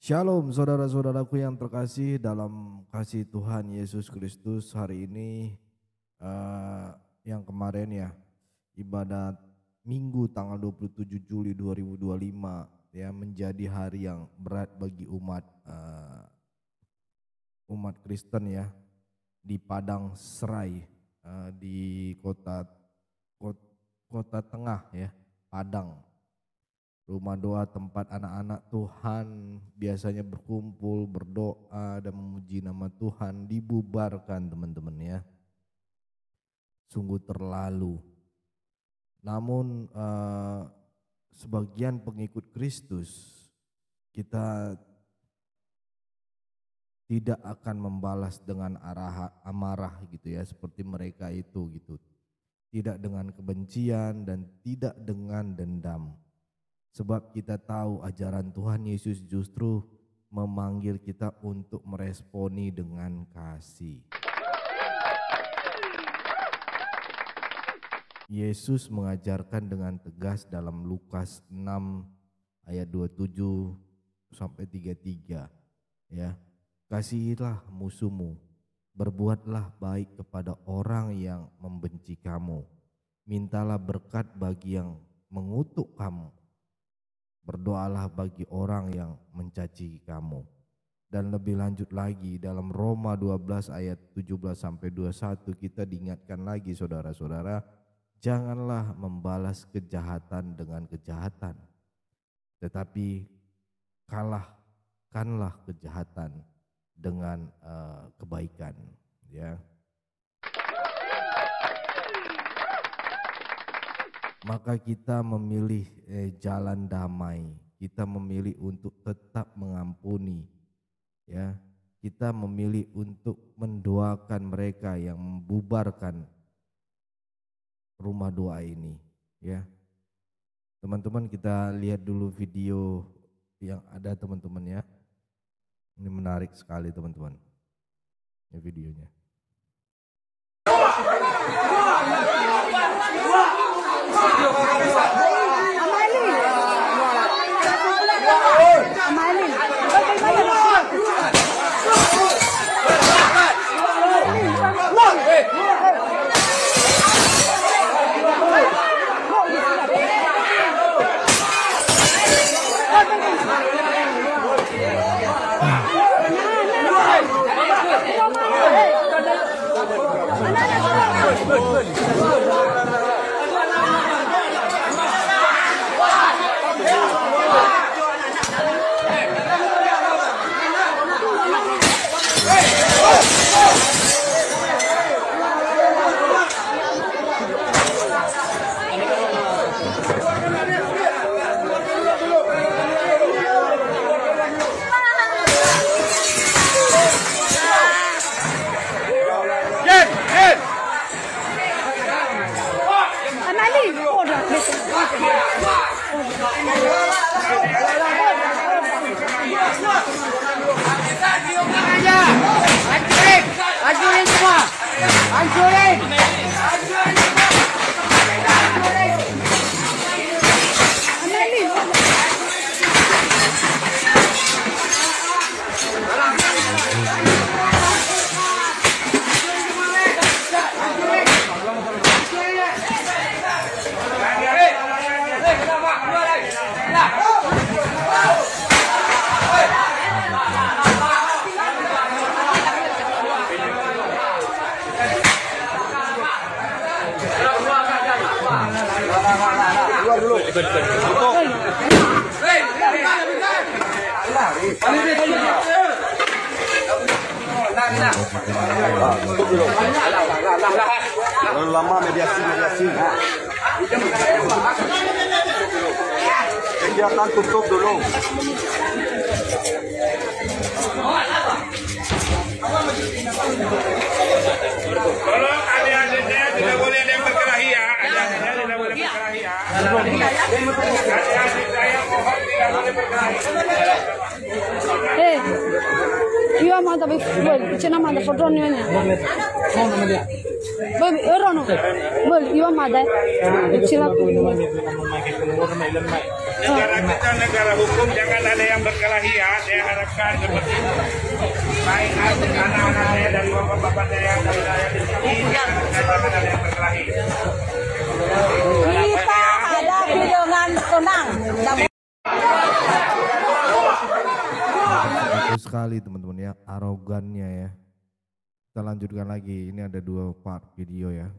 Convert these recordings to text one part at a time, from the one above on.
Shalom saudara-saudaraku yang terkasih dalam kasih Tuhan Yesus Kristus. Hari ini yang kemarin ya, ibadat Minggu tanggal 27 Juli 2025 ya, menjadi hari yang berat bagi umat Kristen ya, di Padang Serai, di kota tengah ya, Padang. Rumah doa tempat anak-anak Tuhan biasanya berkumpul, berdoa dan memuji nama Tuhan dibubarkan teman-teman ya. Sungguh terlalu. Namun sebagian pengikut Kristus kita tidak akan membalas dengan amarah gitu ya, seperti mereka itu gitu. Tidak dengan kebencian dan tidak dengan dendam. Sebab kita tahu ajaran Tuhan Yesus justru memanggil kita untuk meresponi dengan kasih. Yesus mengajarkan dengan tegas dalam Lukas 6 ayat 27 sampai 33 ya. Kasihilah musuhmu, berbuatlah baik kepada orang yang membenci kamu, mintalah berkat bagi yang mengutuk kamu, berdoalah bagi orang yang mencaci kamu. Dan lebih lanjut lagi dalam Roma 12 ayat 17 sampai 21 kita diingatkan lagi saudara-saudara, janganlah membalas kejahatan dengan kejahatan, tetapi kalahkanlah kejahatan dengan kebaikan ya. Maka kita memilih jalan damai, kita memilih untuk tetap mengampuni ya. Kita memilih untuk mendoakan mereka yang membubarkan rumah doa ini ya. Teman-teman, kita lihat dulu video yang ada teman-teman ya. Ini menarik sekali teman-teman. Ini videonya. Hancurin semua, hancurin. Terlalu lama mediasi. Kegiatan tutup dulu. Tolong adik-adiknya tidak boleh ada yang berkelahi ya. Adik-adiknya tidak boleh berkelahi ya. Adik-adik saya mohon tidak boleh berkelahi. Iya, mata foto nih. Negara kita negara hukum, jangan ada yang berkelahi ya. Saya harapkan seperti itu. Baik anak-anak saya dari bapak-bapak saya dari saya di sini, jangan ada yang berkelahi. Kita hadapi dengan tenang. Bagus sekali teman-teman ya, arogannya ya. Kita lanjutkan lagi, ini ada 2 part video ya.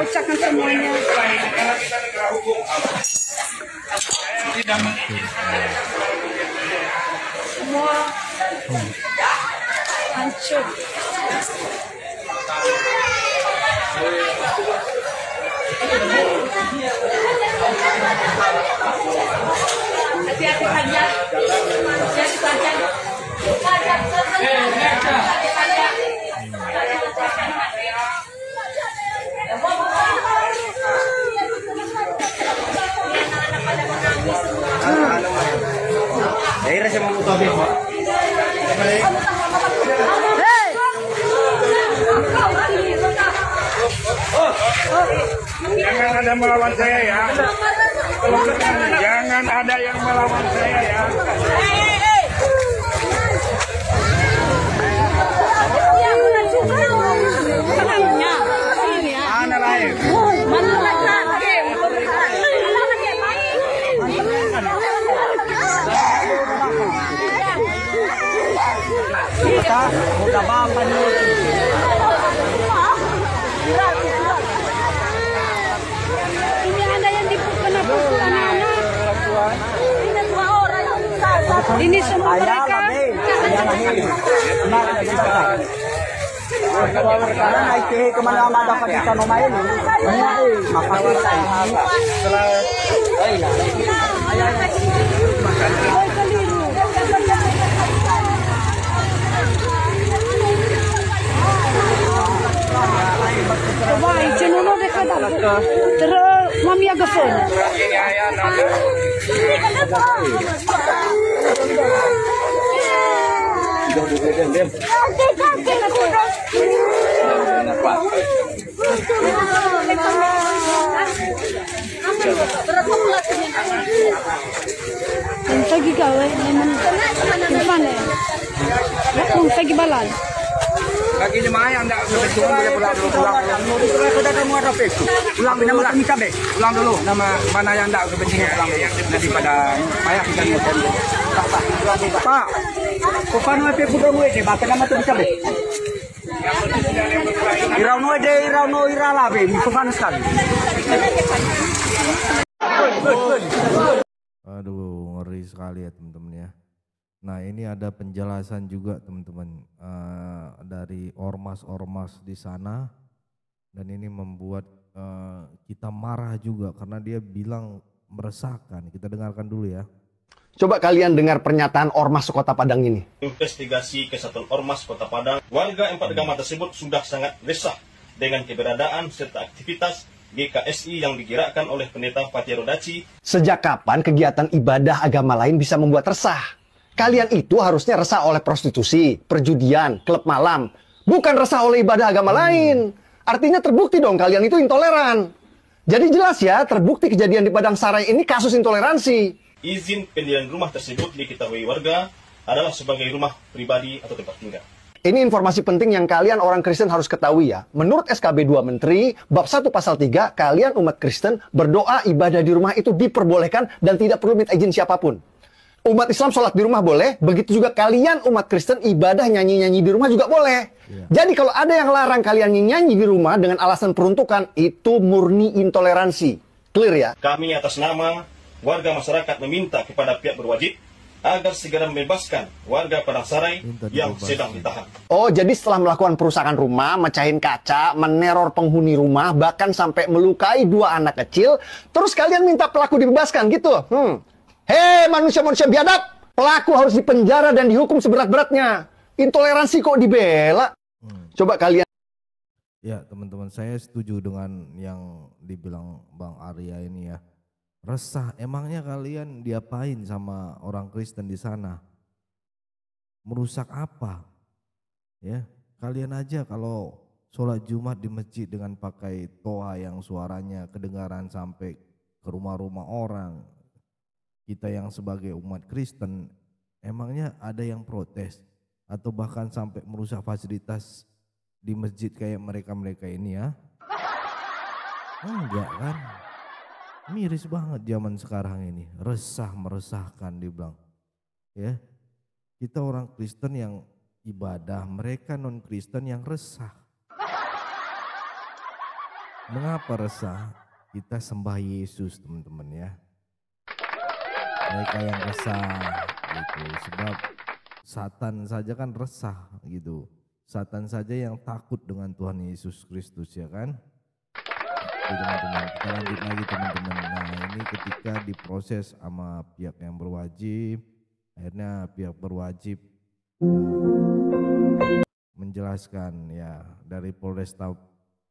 Pecahkan semuanya. Karena kita negara hukum. Saya tidak mengizinkan. Semua hancur. Hati-hati saja. Hati-hati saja. Daerah saya mau tahu. Jangan ada melawan saya ya. Jangan ada yang melawan saya ya. Mana lain? Kita udah bapak nih. Ini ada yang kena pukul anak-anak. Ini 2 orang. Ini semua mereka. Karena naik kemana mana dapat ikan lumayan ini. Vai, ce nu de cadavă. Tră mami ia găfănă. Lagi kau memang mana? Kau lagi balal. Lagi jemaah yang enggak boleh pulang dulu. Sudah kamu ada Facebook. Pulang dulu nama kami cabe. Pulang dulu nama mana yang enggak kepentingan pulang dulu. Daripada payah kita ngeten. Pak. Kufan wa Facebook dong we bakal nama tu cabe. Irau no irala be. Kufan sekali. Aduh, ngeri sekali ya teman-teman ya. Nah ini ada penjelasan juga teman-teman dari ormas-ormas di sana, dan ini membuat kita marah juga karena dia bilang meresahkan. Kita dengarkan dulu ya. Coba kalian dengar pernyataan ormas Kota Padang ini. Investigasi Kesatuan Ormas Kota Padang, warga 4 agama tersebut sudah sangat resah dengan keberadaan serta aktivitas GKSI yang digerakkan oleh Pendeta Fatia Rodaci. Sejak kapan kegiatan ibadah agama lain bisa membuat resah? Kalian itu harusnya resah oleh prostitusi, perjudian, klub malam. Bukan resah oleh ibadah agama lain. Artinya terbukti dong kalian itu intoleran. Jadi jelas ya, terbukti kejadian di Padang Sarai ini kasus intoleransi. Izin pendirian rumah tersebut diketahui warga adalah sebagai rumah pribadi atau tempat tinggal. Ini informasi penting yang kalian orang Kristen harus ketahui ya. Menurut SKB 2 Menteri, bab 1 pasal 3, kalian umat Kristen berdoa ibadah di rumah itu diperbolehkan dan tidak perlu minta izin siapapun. Umat Islam sholat di rumah boleh, begitu juga kalian umat Kristen ibadah nyanyi-nyanyi di rumah juga boleh. Jadi kalau ada yang larang kalian nyanyi di rumah dengan alasan peruntukan, itu murni intoleransi. Clear ya? Kami atas nama warga masyarakat meminta kepada pihak berwajib agar segera membebaskan warga Padang Sarai yang sedang ditahan. Oh, jadi setelah melakukan perusakan rumah, mecahin kaca, meneror penghuni rumah, bahkan sampai melukai 2 anak kecil, terus kalian minta pelaku dibebaskan gitu? Hei manusia-manusia biadab, pelaku harus dipenjara dan dihukum seberat-beratnya. Intoleransi kok dibela? Coba kalian. Ya teman-teman, saya setuju dengan yang dibilang Bang Arya ini ya. Resah, emangnya kalian diapain sama orang Kristen di sana? Merusak apa? Ya, kalian aja kalau sholat Jumat di masjid dengan pakai toa yang suaranya kedengaran sampai ke rumah-rumah orang. Kita yang sebagai umat Kristen, emangnya ada yang protes? Atau bahkan sampai merusak fasilitas di masjid kayak mereka-mereka ini ya? Enggak kan? Miris banget zaman sekarang ini, resah meresahkan dibilang. Ya, kita orang Kristen yang ibadah, mereka non Kristen yang resah. Mengapa resah? Kita sembah Yesus teman-teman ya. Mereka yang resah gitu, sebab Satan saja kan resah gitu. Satan saja yang takut dengan Tuhan Yesus Kristus ya kan. Oke, teman-teman, kita lanjut lagi teman-teman. Nah ini ketika diproses sama pihak yang berwajib, akhirnya pihak berwajib menjelaskan ya dari Polresta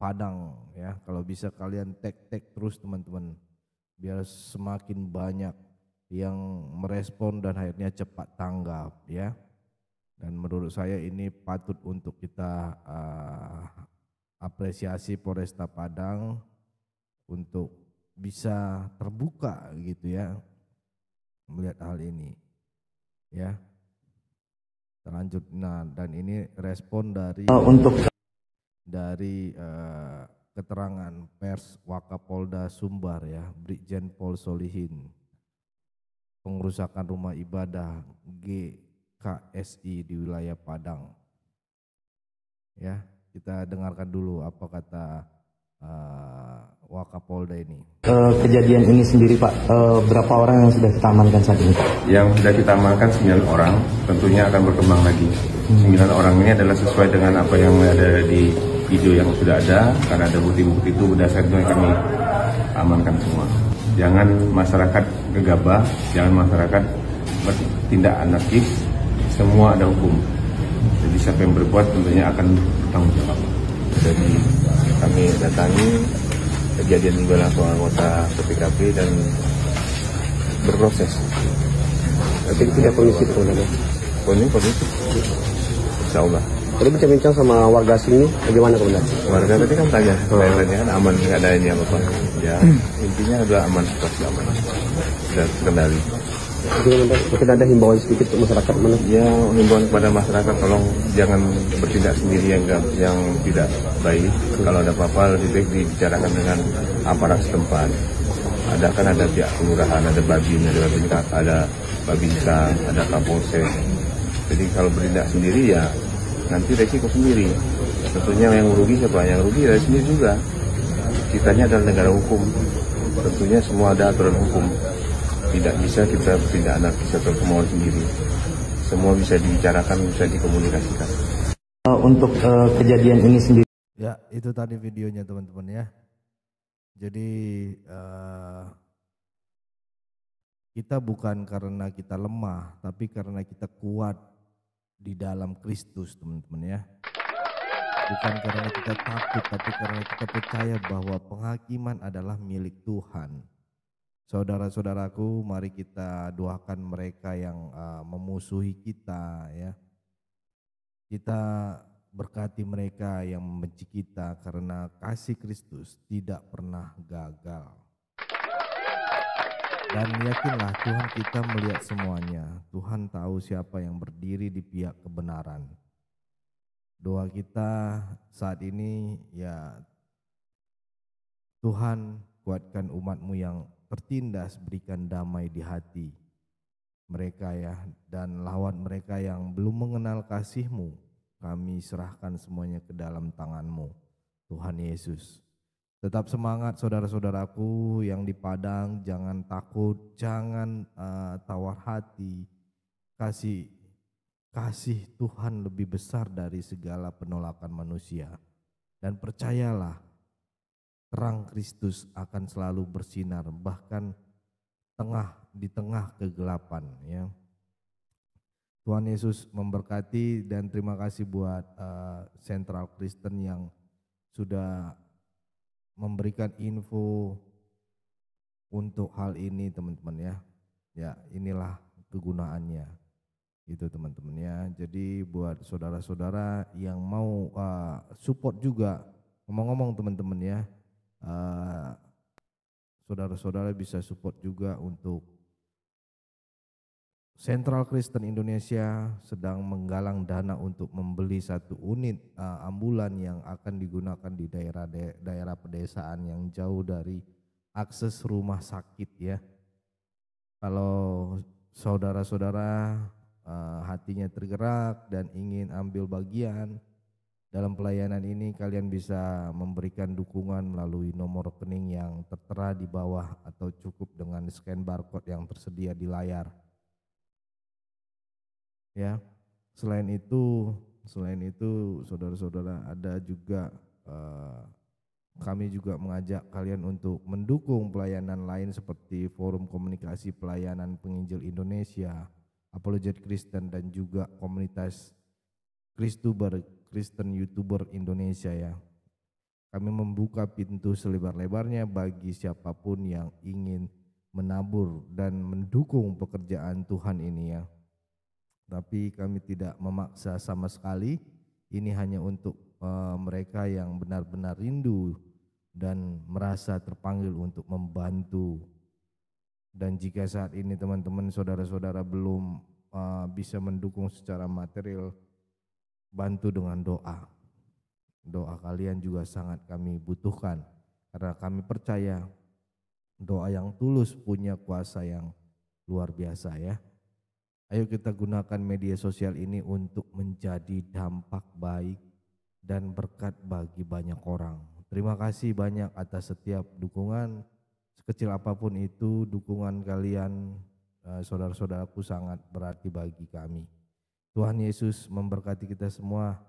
Padang ya, kalau bisa kalian tag terus teman-teman biar semakin banyak yang merespon dan akhirnya cepat tanggap ya. Dan menurut saya ini patut untuk kita apresiasi Polresta Padang untuk bisa terbuka gitu ya melihat hal ini ya. Kita lanjut. Nah dan ini respon dari keterangan pers Wakapolda Sumbar ya, Brigjen Pol Solihin, pengerusakan rumah ibadah GKSI di wilayah Padang. Ya, kita dengarkan dulu apa kata Wakapolda ini. Kejadian ini sendiri Pak, berapa orang yang sudah kita amankan saat ini? Yang sudah kita amankan 9 orang, tentunya akan berkembang lagi. 9 orang ini adalah sesuai dengan apa yang ada di video yang sudah ada, karena ada bukti-bukti itu berdasarkan kami amankan semua. Jangan masyarakat gegabah, jangan masyarakat bertindak anarkis, semua ada hukum. Jadi siapa yang berbuat tentunya akan bertanggung jawab. Jadi kami datangi kejadian ini langsung anggota PPKP dan berproses. Tapi tidak kondusif sebenarnya. Kondusif, insya Allah. Tadi bincang-bincang sama warga sini, bagaimana kemudian? Warga tadi kan tanya, tanya kan aman, nggak ada ini apa-apa. Ya intinya adalah aman, situasi aman, sudah terkendali. Mungkin ada himbauan sedikit untuk masyarakat mana? Ya, himbauan kepada masyarakat tolong jangan bertindak sendiri yang tidak baik. Kalau ada apa-apa lebih baik dibicarakan dengan aparat setempat. Ada pihak kelurahan, ada Babinsa, ada Kapolsek. Jadi kalau bertindak sendiri ya nanti resiko sendiri. Tentunya yang rugi siapa? Yang rugi dari sendiri juga. Kitanya adalah negara hukum. Tentunya semua ada aturan hukum. Tidak bisa kita bertindak anarkis atau kemauan sendiri. Semua bisa dibicarakan, bisa dikomunikasikan. Untuk kejadian ini sendiri. Ya, itu tadi videonya teman-teman ya. Jadi kita bukan karena kita lemah, tapi karena kita kuat di dalam Kristus teman-teman ya. Bukan karena kita takut, tapi karena kita percaya bahwa penghakiman adalah milik Tuhan. Saudara-saudaraku, mari kita doakan mereka yang memusuhi kita ya. Kita berkati mereka yang membenci kita karena kasih Kristus tidak pernah gagal. Dan yakinlah Tuhan kita melihat semuanya. Tuhan tahu siapa yang berdiri di pihak kebenaran. Doa kita saat ini ya, Tuhan kuatkan umat-Mu yang tertindas, berikan damai di hati mereka ya, dan lawan mereka yang belum mengenal kasih-Mu. Kami serahkan semuanya ke dalam tangan-Mu, Tuhan Yesus. Tetap semangat saudara-saudaraku yang di Padang, jangan takut, jangan tawar hati. Kasih Tuhan lebih besar dari segala penolakan manusia. Dan percayalah, terang Kristus akan selalu bersinar, bahkan di tengah kegelapan ya. Tuhan Yesus memberkati dan terima kasih buat Central Kristen yang sudah memberikan info untuk hal ini teman-teman ya. Ya inilah kegunaannya gitu teman-teman ya. Jadi buat saudara-saudara yang mau support juga, ngomong-ngomong teman-teman ya, saudara-saudara bisa support juga untuk Central Kristen Indonesia sedang menggalang dana untuk membeli 1 unit ambulan yang akan digunakan di daerah pedesaan yang jauh dari akses rumah sakit ya. Kalau saudara-saudara hatinya tergerak dan ingin ambil bagian dalam pelayanan ini, kalian bisa memberikan dukungan melalui nomor rekening yang tertera di bawah atau cukup dengan scan barcode yang tersedia di layar. Ya, selain itu saudara-saudara, ada juga kami juga mengajak kalian untuk mendukung pelayanan lain seperti Forum Komunikasi Pelayanan Penginjil Indonesia, Apologet Kristen, dan juga komunitas Kristen YouTuber Indonesia ya. Kami membuka pintu selebar-lebarnya bagi siapapun yang ingin menabur dan mendukung pekerjaan Tuhan ini ya. Tapi kami tidak memaksa sama sekali, ini hanya untuk mereka yang benar-benar rindu dan merasa terpanggil untuk membantu. Dan jika saat ini teman-teman saudara-saudara belum bisa mendukung secara material, bantu dengan doa. Doa kalian juga sangat kami butuhkan, karena kami percaya doa yang tulus punya kuasa yang luar biasa ya. Ayo kita gunakan media sosial ini untuk menjadi dampak baik dan berkat bagi banyak orang. Terima kasih banyak atas setiap dukungan, sekecil apapun itu dukungan kalian, saudara-saudaraku, sangat berarti bagi kami. Tuhan Yesus memberkati kita semua.